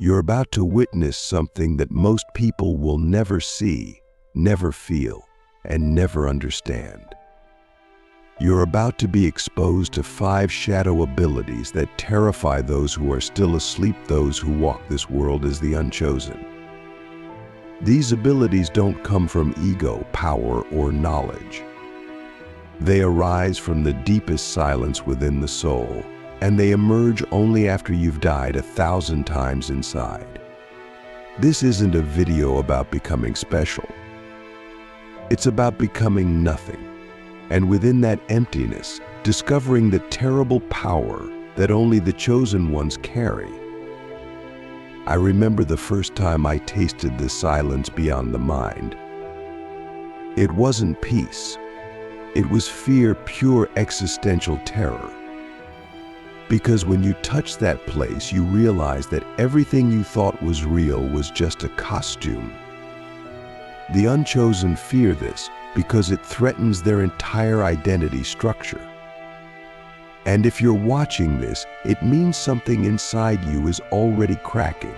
You're about to witness something that most people will never see, never feel, and never understand. You're about to be exposed to 5 shadow abilities that terrify those who are still asleep, those who walk this world as the Unchosen. These abilities don't come from ego, power, or knowledge. They arise from the deepest silence within the soul, and they emerge only after you've died 1,000 times inside. This isn't a video about becoming special. It's about becoming nothing, and within that emptiness, discovering the terrible power that only the chosen ones carry. I remember the first time I tasted the silence beyond the mind. It wasn't peace. It was fear, pure existential terror. Because when you touch that place, you realize that everything you thought was real was just a costume. The Unchosen fear this because it threatens their entire identity structure. And if you're watching this, it means something inside you is already cracking.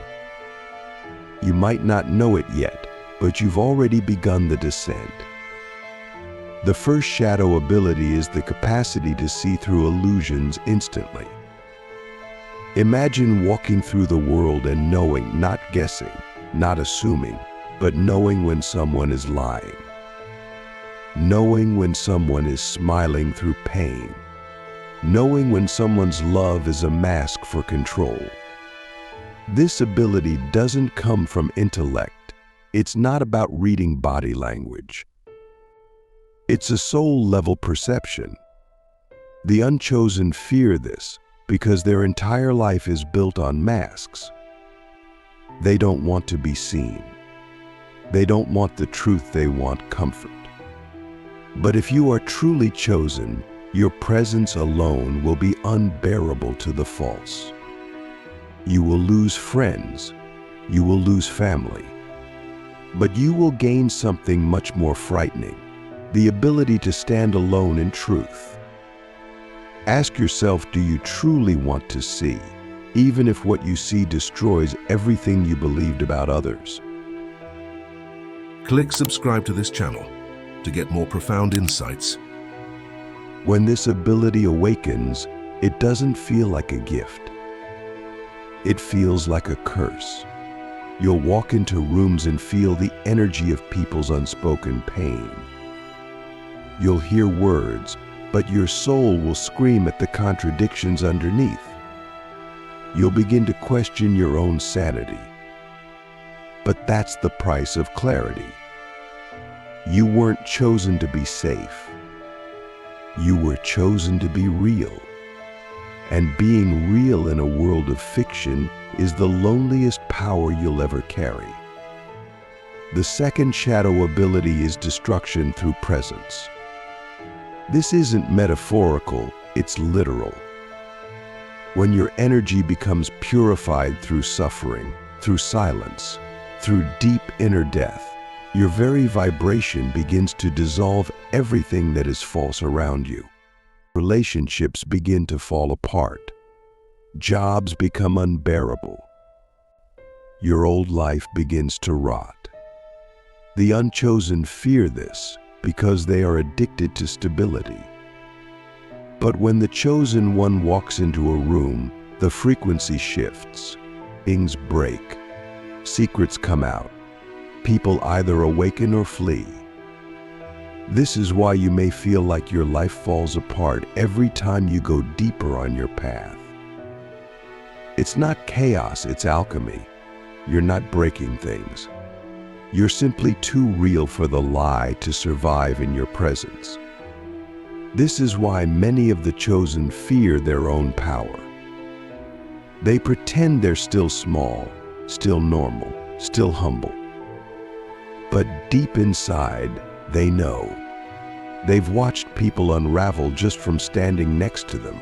You might not know it yet, but you've already begun the descent. The first shadow ability is the capacity to see through illusions instantly. Imagine walking through the world and knowing, not guessing, not assuming, but knowing when someone is lying. Knowing when someone is smiling through pain. Knowing when someone's love is a mask for control. This ability doesn't come from intellect. It's not about reading body language. It's a soul-level perception. The Unchosen fear this because their entire life is built on masks. They don't want to be seen. They don't want the truth, they want comfort. But if you are truly chosen, your presence alone will be unbearable to the false. You will lose friends, you will lose family, but you will gain something much more frightening, the ability to stand alone in truth. Ask yourself, do you truly want to see, even if what you see destroys everything you believed about others? Click subscribe to this channel to get more profound insights. When this ability awakens, it doesn't feel like a gift. It feels like a curse. You'll walk into rooms and feel the energy of people's unspoken pain. You'll hear words, but your soul will scream at the contradictions underneath. You'll begin to question your own sanity. But that's the price of clarity. You weren't chosen to be safe. You were chosen to be real. And being real in a world of fiction is the loneliest power you'll ever carry. The second shadow ability is destruction through presence. This isn't metaphorical, it's literal. When your energy becomes purified through suffering, through silence, through deep inner death, your very vibration begins to dissolve everything that is false around you. Relationships begin to fall apart. Jobs become unbearable. Your old life begins to rot. The Unchosen fear this because they are addicted to stability. But when the chosen one walks into a room, the frequency shifts, things break, secrets come out, people either awaken or flee. This is why you may feel like your life falls apart every time you go deeper on your path. It's not chaos, it's alchemy. You're not breaking things. You're simply too real for the lie to survive in your presence. This is why many of the chosen fear their own power. They pretend they're still small, still normal, still humble. But deep inside, they know. They've watched people unravel just from standing next to them.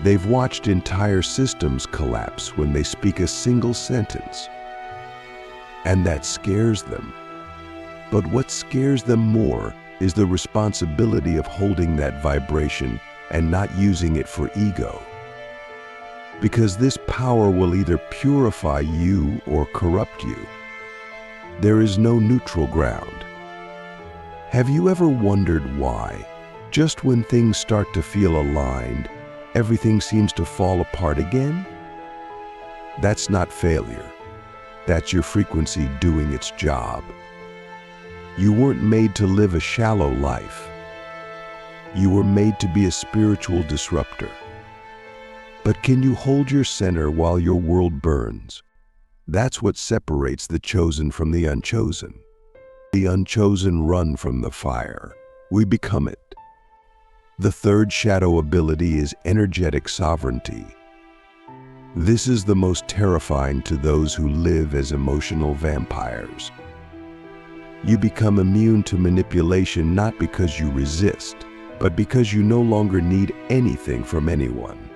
They've watched entire systems collapse when they speak a single sentence. And that scares them. But what scares them more is the responsibility of holding that vibration and not using it for ego. because this power will either purify you or corrupt you. There is no neutral ground. Have you ever wondered why, just when things start to feel aligned, everything seems to fall apart again? That's not failure. That's your frequency doing its job. You weren't made to live a shallow life. You were made to be a spiritual disruptor. But can you hold your center while your world burns? That's what separates the chosen from the unchosen. The unchosen run from the fire. We become it. The third shadow ability is energetic sovereignty. This is the most terrifying to those who live as emotional vampires. You become immune to manipulation not because you resist, but because you no longer need anything from anyone.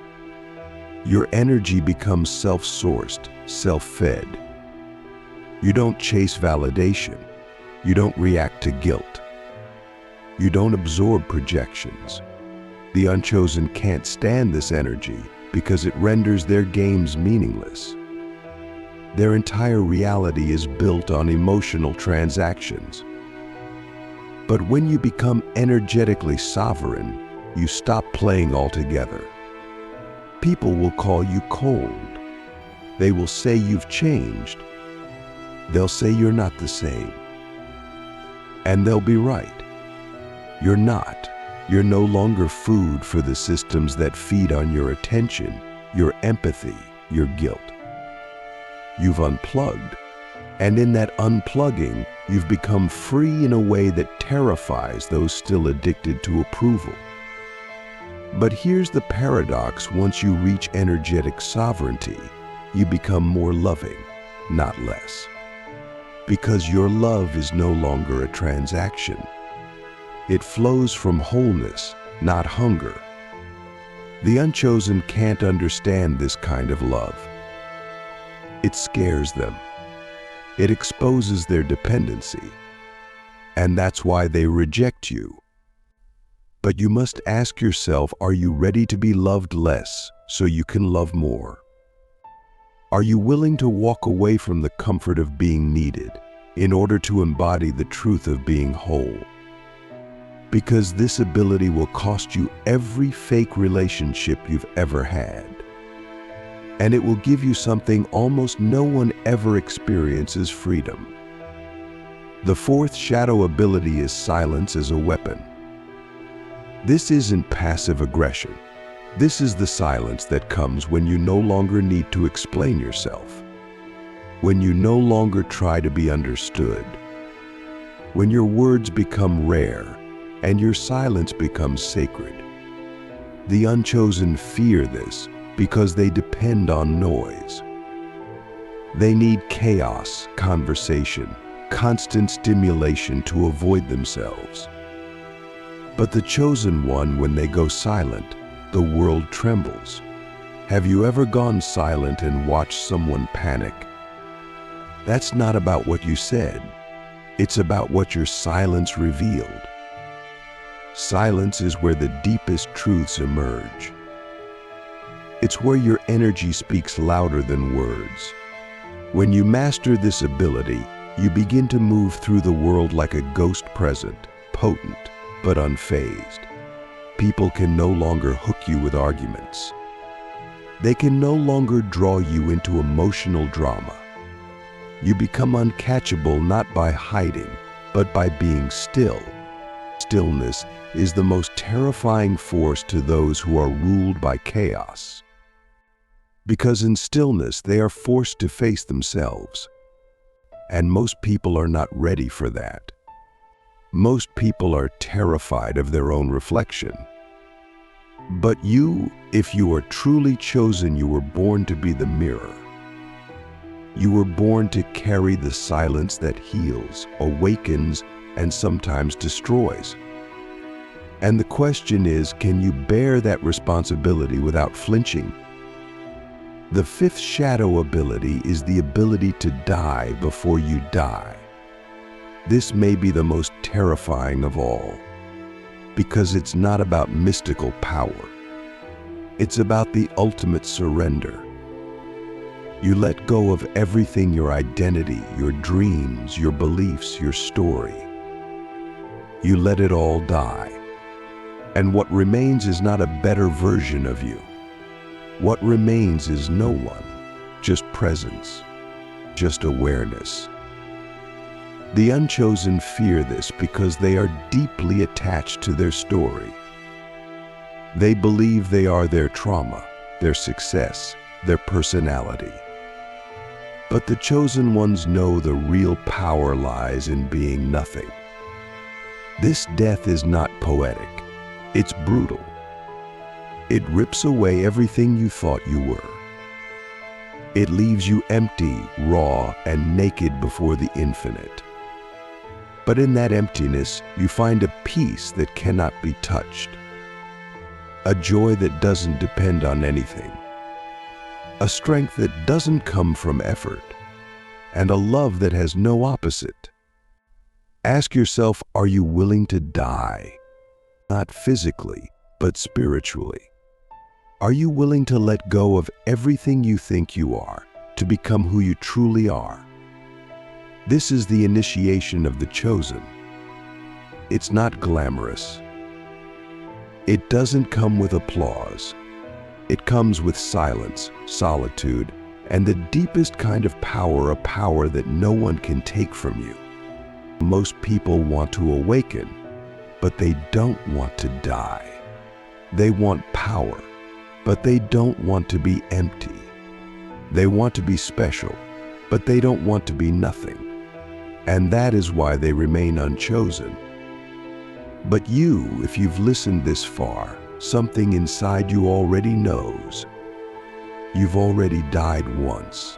Your energy becomes self-sourced, self-fed. You don't chase validation. You don't react to guilt. You don't absorb projections. The unchosen can't stand this energy because it renders their games meaningless. Their entire reality is built on emotional transactions. But when you become energetically sovereign, you stop playing altogether. People will call you cold. They will say you've changed. They'll say you're not the same. And they'll be right. You're not. You're no longer food for the systems that feed on your attention, your empathy, your guilt. You've unplugged, and in that unplugging, you've become free in a way that terrifies those still addicted to approval. But here's the paradox: once you reach energetic sovereignty, you become more loving, not less. Because your love is no longer a transaction. It flows from wholeness, not hunger. The unchosen can't understand this kind of love. It scares them. It exposes their dependency. And that's why they reject you. But you must ask yourself, are you ready to be loved less so you can love more? Are you willing to walk away from the comfort of being needed in order to embody the truth of being whole? Because this ability will cost you every fake relationship you've ever had. And it will give you something almost no one ever experiences: freedom. The fourth shadow ability is silence as a weapon. This isn't passive aggression. This is the silence that comes when you no longer need to explain yourself. When you no longer try to be understood. When your words become rare and your silence becomes sacred. The unchosen fear this because they depend on noise. They need chaos, conversation, constant stimulation to avoid themselves. But the chosen one, when they go silent, the world trembles. Have you ever gone silent and watched someone panic? That's not about what you said. It's about what your silence revealed. Silence is where the deepest truths emerge. It's where your energy speaks louder than words. When you master this ability, you begin to move through the world like a ghost present, potent, but unfazed. People can no longer hook you with arguments. They can no longer draw you into emotional drama. You become uncatchable not by hiding, but by being still. Stillness is the most terrifying force to those who are ruled by chaos. Because in stillness, they are forced to face themselves. And most people are not ready for that. Most people are terrified of their own reflection. But you, if you are truly chosen, you were born to be the mirror. You were born to carry the silence that heals, awakens, and sometimes destroys. And the question is, can you bear that responsibility without flinching? The fifth shadow ability is the ability to die before you die. This may be the most terrifying of all, because it's not about mystical power. It's about the ultimate surrender. You let go of everything, your identity, your dreams, your beliefs, your story. You let it all die. And what remains is not a better version of you. What remains is no one, just presence, just awareness. The Unchosen fear this because they are deeply attached to their story. They believe they are their trauma, their success, their personality. But the chosen ones know the real power lies in being nothing. This death is not poetic, it's brutal. It rips away everything you thought you were. It leaves you empty, raw, and naked before the infinite. But in that emptiness, you find a peace that cannot be touched. A joy that doesn't depend on anything. A strength that doesn't come from effort. And a love that has no opposite. Ask yourself, are you willing to die? Not physically, but spiritually. Are you willing to let go of everything you think you are, to become who you truly are? This is the initiation of the chosen. It's not glamorous. It doesn't come with applause. It comes with silence, solitude, and the deepest kind of power, a power that no one can take from you. Most people want to awaken, but they don't want to die. They want power, but they don't want to be empty. They want to be special, but they don't want to be nothing. And that is why they remain unchosen. But you, if you've listened this far, something inside you already knows. You've already died once,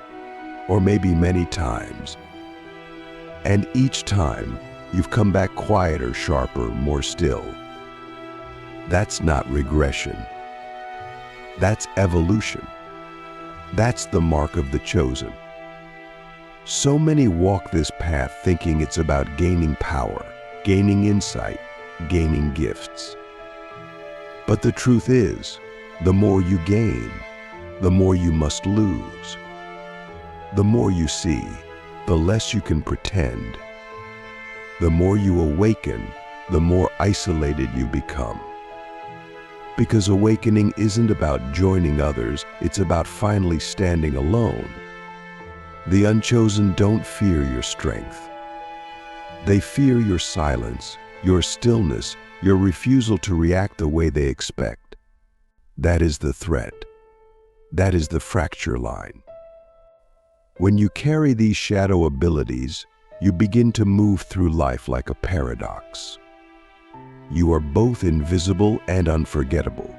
or maybe many times. And each time, you've come back quieter, sharper, more still. That's not regression. That's evolution. That's the mark of the chosen. So many walk this path thinking it's about gaining power, gaining insight, gaining gifts. But the truth is, the more you gain, the more you must lose. The more you see, the less you can pretend. The more you awaken, the more isolated you become. Because awakening isn't about joining others, it's about finally standing alone. The unchosen don't fear your strength. They fear your silence, your stillness, your refusal to react the way they expect. That is the threat. That is the fracture line. When you carry these shadow abilities, you begin to move through life like a paradox. You are both invisible and unforgettable.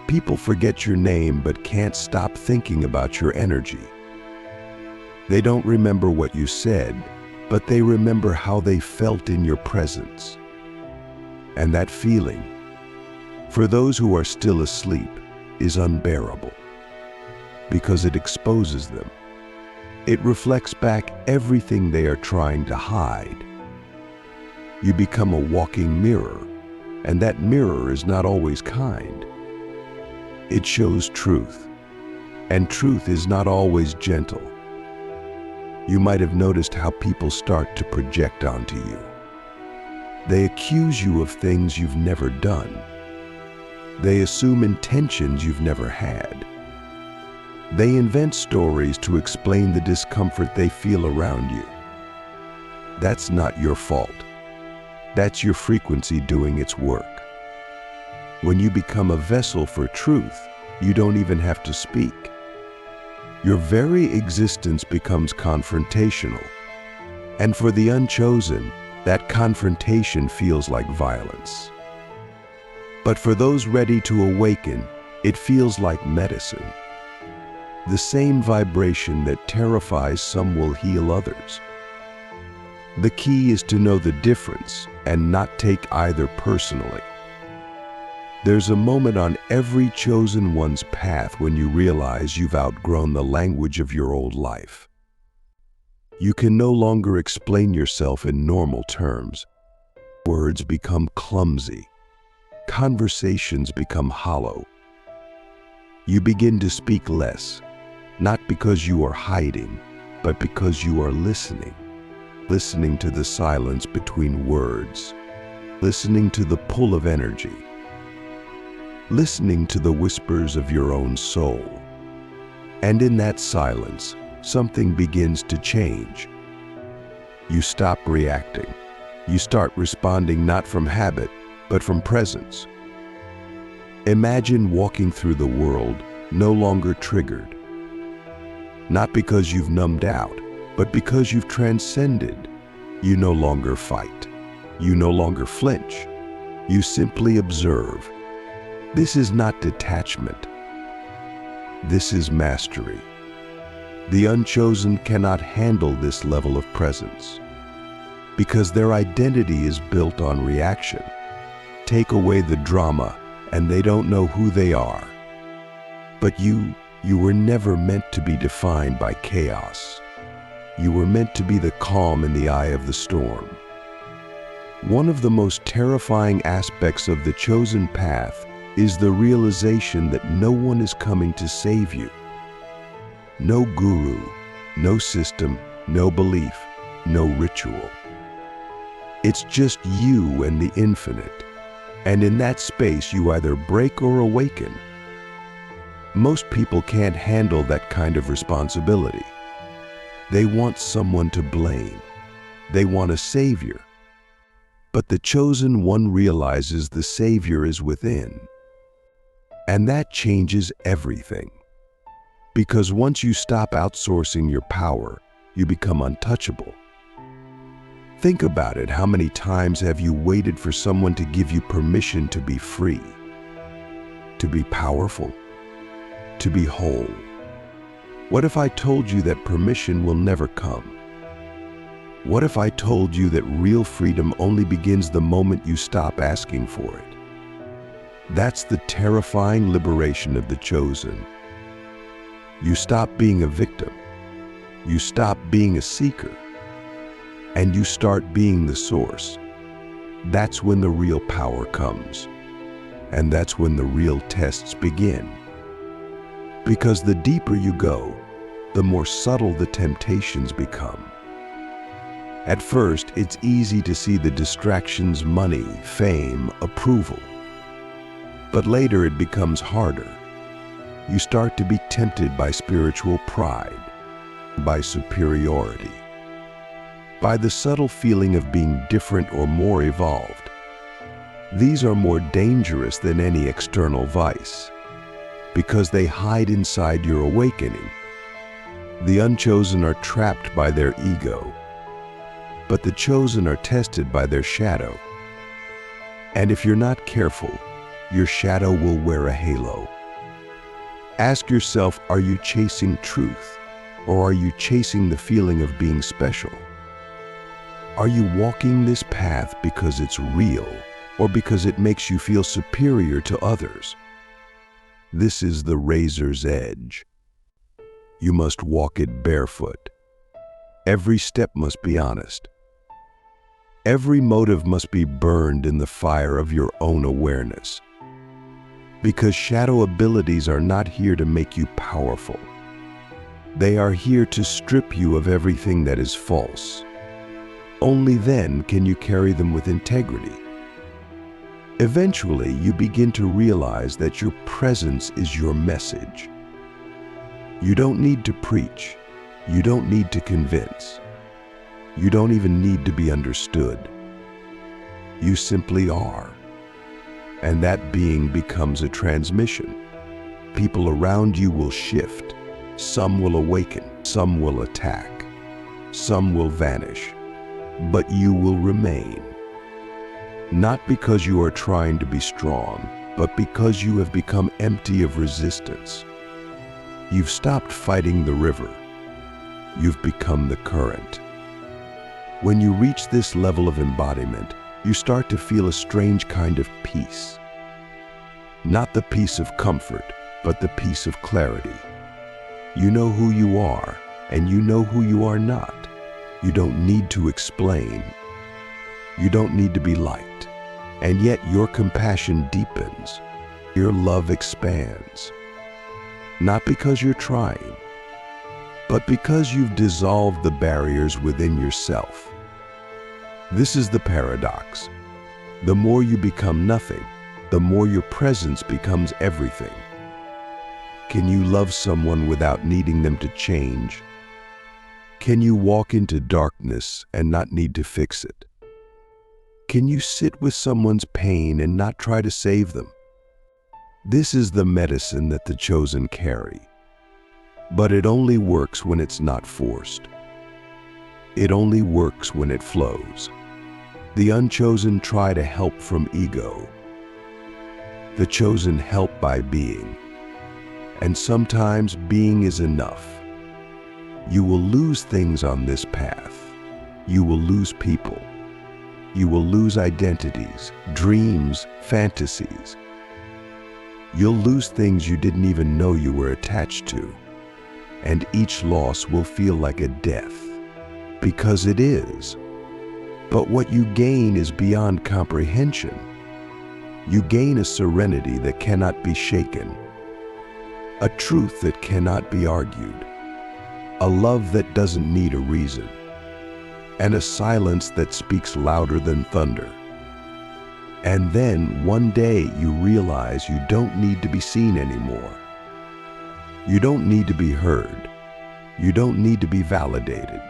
People forget your name but can't stop thinking about your energy. They don't remember what you said, but they remember how they felt in your presence. And that feeling, for those who are still asleep, is unbearable because it exposes them. It reflects back everything they are trying to hide. You become a walking mirror, and that mirror is not always kind. It shows truth, and truth is not always gentle. You might have noticed how people start to project onto you. They accuse you of things you've never done. They assume intentions you've never had. They invent stories to explain the discomfort they feel around you. That's not your fault. That's your frequency doing its work. When you become a vessel for truth, you don't even have to speak. Your very existence becomes confrontational. And for the unchosen, that confrontation feels like violence. But for those ready to awaken, it feels like medicine. The same vibration that terrifies some will heal others. The key is to know the difference and not take either personally. There's a moment on every chosen one's path when you realize you've outgrown the language of your old life. You can no longer explain yourself in normal terms. Words become clumsy. Conversations become hollow, You begin to speak less, not because you are hiding, but because you are listening. Listening to the silence between words, listening to the pull of energy, listening to the whispers of your own soul. And in that silence, something begins to change. You stop reacting. You start responding not from habit, but from presence. Imagine walking through the world no longer triggered. Not because you've numbed out, but because you've transcended. You no longer fight. You no longer flinch. You simply observe. This is not detachment. This is mastery. The unchosen cannot handle this level of presence because their identity is built on reaction. Take away the drama and they don't know who they are. But you were never meant to be defined by chaos. You were meant to be the calm in the eye of the storm. One of the most terrifying aspects of the chosen path is the realization that no one is coming to save you. No guru, no system, no belief, no ritual. It's just you and the infinite. And in that space, you either break or awaken. Most people can't handle that kind of responsibility. They want someone to blame. They want a savior. But the chosen one realizes the savior is within. And that changes everything. Because once you stop outsourcing your power, you become untouchable. Think about it. How many times have you waited for someone to give you permission to be free, to be powerful, to be whole? What if I told you that permission will never come? What if I told you that real freedom only begins the moment you stop asking for it? That's the terrifying liberation of the chosen. You stop being a victim. You stop being a seeker. And you start being the source. That's when the real power comes. And that's when the real tests begin. Because the deeper you go, the more subtle the temptations become. At first, it's easy to see the distractions: money, fame, approval. But later it becomes harder. You start to be tempted by spiritual pride, by superiority, by the subtle feeling of being different or more evolved. These are more dangerous than any external vice, because they hide inside your awakening. The unchosen are trapped by their ego, but the chosen are tested by their shadow. And if you're not careful, your shadow will wear a halo. Ask yourself, are you chasing truth, or are you chasing the feeling of being special? Are you walking this path because it's real, or because it makes you feel superior to others? This is the razor's edge. You must walk it barefoot. Every step must be honest. Every motive must be burned in the fire of your own awareness. Because shadow abilities are not here to make you powerful. They are here to strip you of everything that is false. Only then can you carry them with integrity. Eventually, you begin to realize that your presence is your message. You don't need to preach. You don't need to convince. You don't even need to be understood. You simply are. And that being becomes a transmission. People around you will shift. Some will awaken. Some will attack. Some will vanish. But you will remain. Not because you are trying to be strong, but because you have become empty of resistance. You've stopped fighting the river. You've become the current. When you reach this level of embodiment, you start to feel a strange kind of peace. Not the peace of comfort, but the peace of clarity. You know who you are, and you know who you are not. You don't need to explain. You don't need to be liked. And yet your compassion deepens. Your love expands. not because you're trying, but because you've dissolved the barriers within yourself. This is the paradox. The more you become nothing, the more your presence becomes everything. Can you love someone without needing them to change? Can you walk into darkness and not need to fix it? Can you sit with someone's pain and not try to save them? This is the medicine that the chosen carry. But it only works when it's not forced. It only works when it flows. The unchosen try to help from ego. The chosen help by being. And sometimes being is enough. You will lose things on this path. You will lose people. You will lose identities, dreams, fantasies. You'll lose things you didn't even know you were attached to. And each loss will feel like a death. Because it is. But what you gain is beyond comprehension. You gain a serenity that cannot be shaken. A truth that cannot be argued. A love that doesn't need a reason. And a silence that speaks louder than thunder. And then one day you realize you don't need to be seen anymore. You don't need to be heard. You don't need to be validated.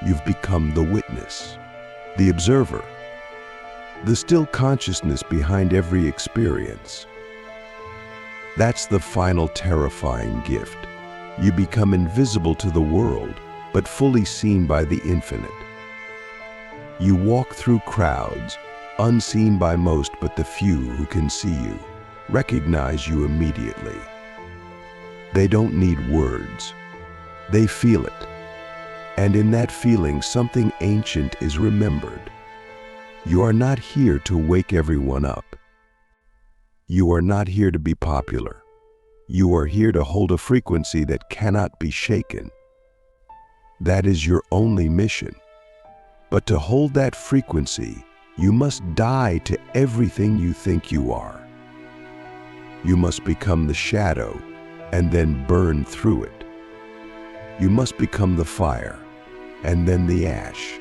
You've become the witness, the observer, the still consciousness behind every experience. That's the final terrifying gift. You become invisible to the world, but fully seen by the infinite. You walk through crowds, unseen by most but the few who can see you, recognize you immediately. They don't need words. They feel it. And in that feeling, something ancient is remembered. You are not here to wake everyone up. You are not here to be popular. You are here to hold a frequency that cannot be shaken. That is your only mission. But to hold that frequency, you must die to everything you think you are. You must become the shadow and then burn through it. You must become the fire and then the ash.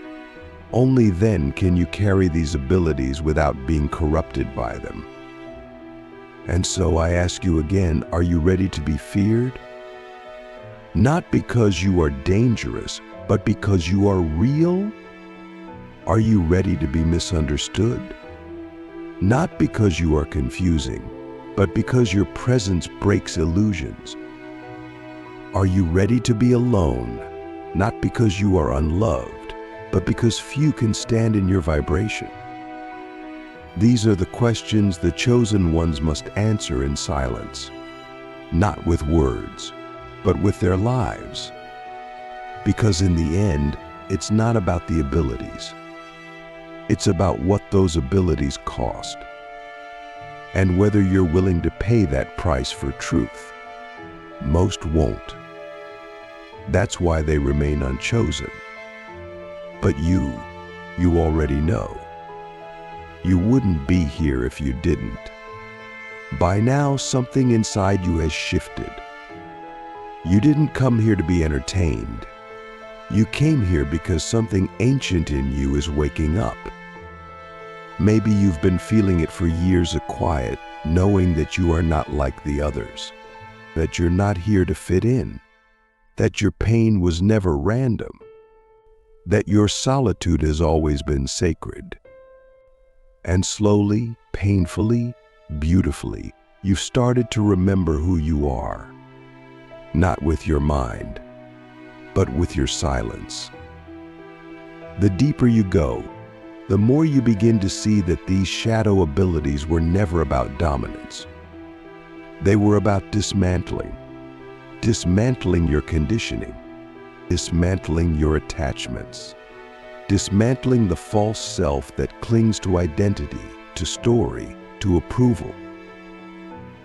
Only then can you carry these abilities without being corrupted by them. And so I ask you again, are you ready to be feared? Not because you are dangerous, but because you are real? Are you ready to be misunderstood? Not because you are confusing, but because your presence breaks illusions. Are you ready to be alone? Not because you are unloved, but because few can stand in your vibration. These are the questions the chosen ones must answer in silence, not with words, but with their lives. Because in the end, it's not about the abilities. It's about what those abilities cost, and whether you're willing to pay that price for truth. Most won't. That's why they remain unchosen. But you already know. You wouldn't be here if you didn't. By now, something inside you has shifted. You didn't come here to be entertained. You came here because something ancient in you is waking up. Maybe you've been feeling it for years of quiet, knowing that you are not like the others, that you're not here to fit in, that your pain was never random, that your solitude has always been sacred. And slowly, painfully, beautifully, you've started to remember who you are, not with your mind, but with your silence. The deeper you go, the more you begin to see that these shadow abilities were never about dominance. They were about dismantling your conditioning, dismantling your attachments, dismantling the false self that clings to identity, to story, to approval.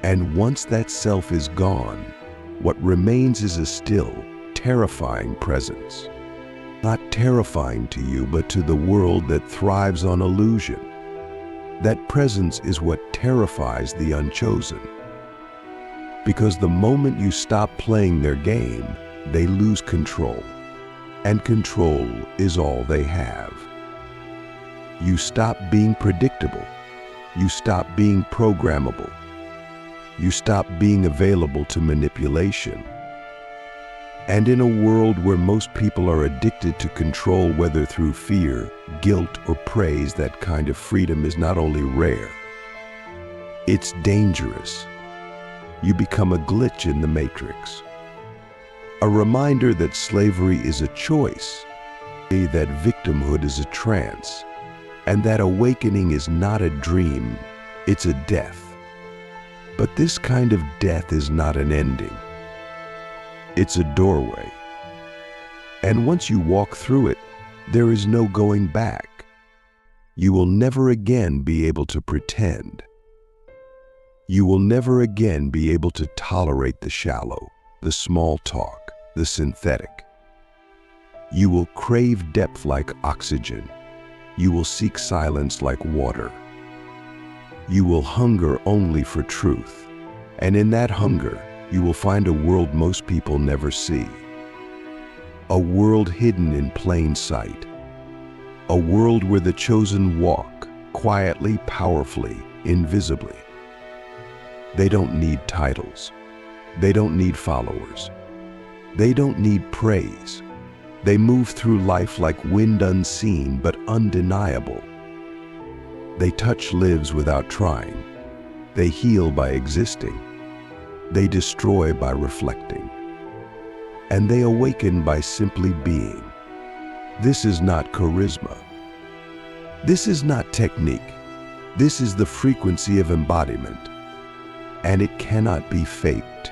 And once that self is gone, what remains is a still, terrifying presence. Not terrifying to you, but to the world that thrives on illusion. That presence is what terrifies the unchosen. Because the moment you stop playing their game, they lose control. And control is all they have. You stop being predictable. You stop being programmable. You stop being available to manipulation. And in a world where most people are addicted to control, whether through fear, guilt, or praise, that kind of freedom is not only rare, it's dangerous. You become a glitch in the matrix. A reminder that slavery is a choice, that victimhood is a trance, and that awakening is not a dream, it's a death. But this kind of death is not an ending. It's a doorway. And once you walk through it, there is no going back. You will never again be able to pretend. You will never again be able to tolerate the shallow, the small talk, the synthetic. You will crave depth like oxygen. You will seek silence like water. You will hunger only for truth. And in that hunger, you will find a world most people never see. A world hidden in plain sight. A world where the chosen walk, quietly, powerfully, invisibly. They don't need titles. They don't need followers. They don't need praise. They move through life like wind, unseen but undeniable. They touch lives without trying. They heal by existing. They destroy by reflecting. And they awaken by simply being. This is not charisma. This is not technique. This is the frequency of embodiment. And it cannot be faked.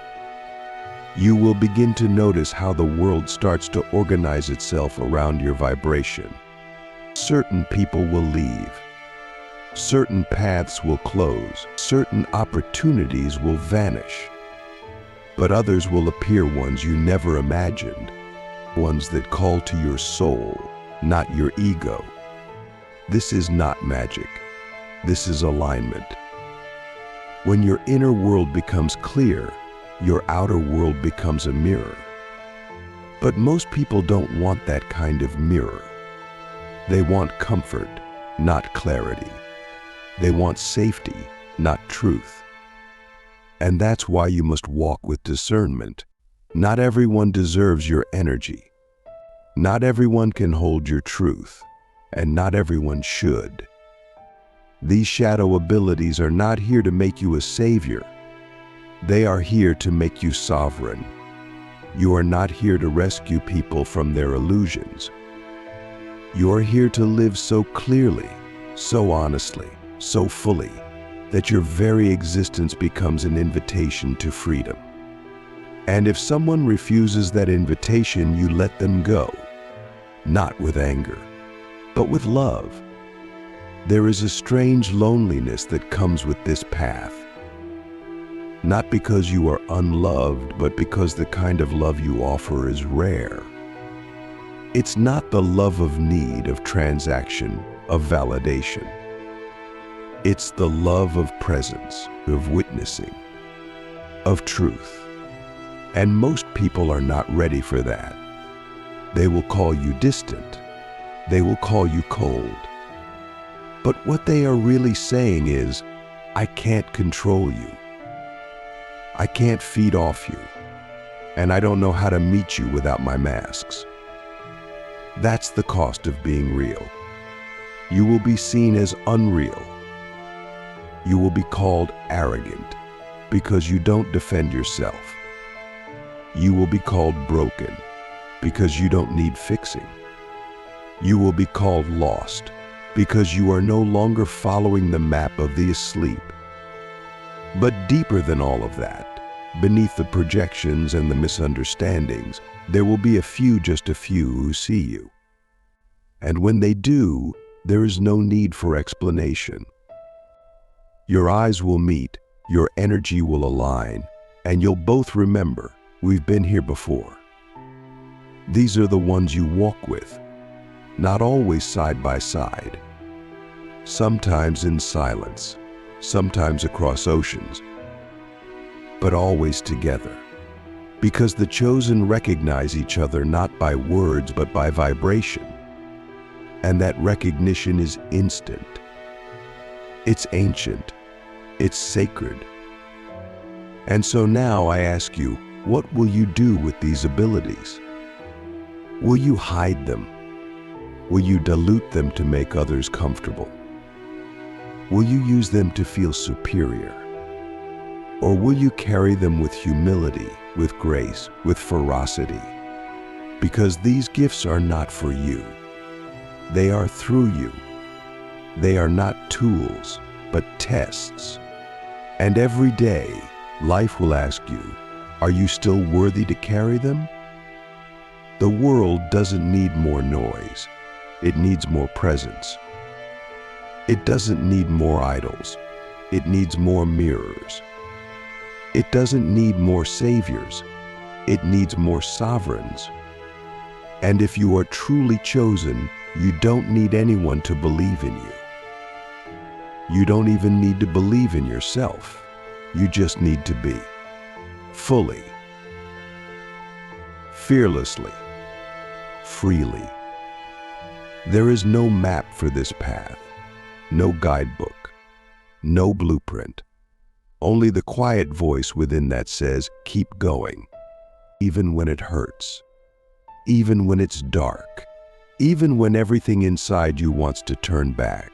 You will begin to notice how the world starts to organize itself around your vibration. Certain people will leave. Certain paths will close. Certain opportunities will vanish. But others will appear, ones you never imagined. Ones that call to your soul, not your ego. This is not magic. This is alignment. When your inner world becomes clear, your outer world becomes a mirror. But most people don't want that kind of mirror. They want comfort, not clarity. They want safety, not truth. And that's why you must walk with discernment. Not everyone deserves your energy. Not everyone can hold your truth, and not everyone should. These shadow abilities are not here to make you a savior. They are here to make you sovereign. You are not here to rescue people from their illusions. You are here to live so clearly, so honestly, so fully, that your very existence becomes an invitation to freedom. And if someone refuses that invitation, you let them go, not with anger, but with love. There is a strange loneliness that comes with this path. Not because you are unloved, but because the kind of love you offer is rare. It's not the love of need, of transaction, of validation. It's the love of presence, of witnessing, of truth. And most people are not ready for that. They will call you distant. They will call you cold. But what they are really saying is, I can't control you. I can't feed off you. And I don't know how to meet you without my masks. That's the cost of being real. You will be seen as unreal. You will be called arrogant because you don't defend yourself. You will be called broken because you don't need fixing. You will be called lost because you are no longer following the map of the asleep. But deeper than all of that, beneath the projections and the misunderstandings, there will be a few, just a few, who see you. And when they do, there is no need for explanation. Your eyes will meet, your energy will align, and you'll both remember, we've been here before. These are the ones you walk with, not always side by side. Sometimes in silence, sometimes across oceans. but always together. Because the chosen recognize each other not by words but by vibration. And that recognition is instant. It's ancient. It's sacred. And so now I ask you, what will you do with these abilities? Will you hide them? Will you dilute them to make others comfortable? Will you use them to feel superior? Or will you carry them with humility, with grace, with ferocity? Because these gifts are not for you. They are through you. They are not tools, but tests. And every day, life will ask you, are you still worthy to carry them? The world doesn't need more noise. It needs more presence. It doesn't need more idols. It needs more mirrors. It doesn't need more saviors. It needs more sovereigns. And if you are truly chosen, you don't need anyone to believe in you. You don't even need to believe in yourself. You just need to be. Fully. Fearlessly. Freely. There is no map for this path. No guidebook. No blueprint. Only the quiet voice within that says, keep going. Even when it hurts. Even when it's dark. Even when everything inside you wants to turn back.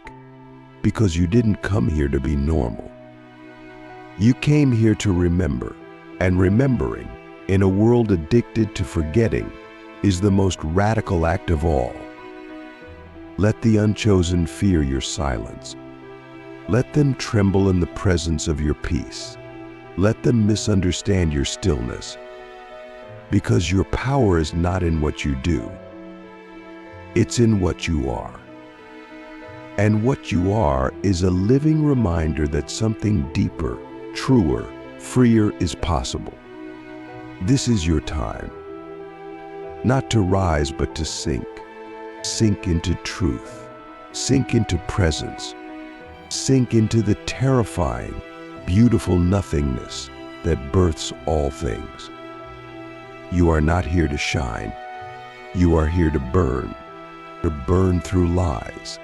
Because you didn't come here to be normal. You came here to remember. And remembering, in a world addicted to forgetting, is the most radical act of all. Let the unchosen fear your silence. Let them tremble in the presence of your peace. Let them misunderstand your stillness. Because your power is not in what you do. It's in what you are. And what you are is a living reminder that something deeper, truer, freer is possible. This is your time. Not to rise, but to sink. Sink into truth. Sink into presence. Sink into the terrifying, beautiful nothingness that births all things. You are not here to shine. You are here to burn through lies,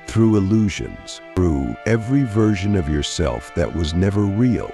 through illusions, through every version of yourself that was never real.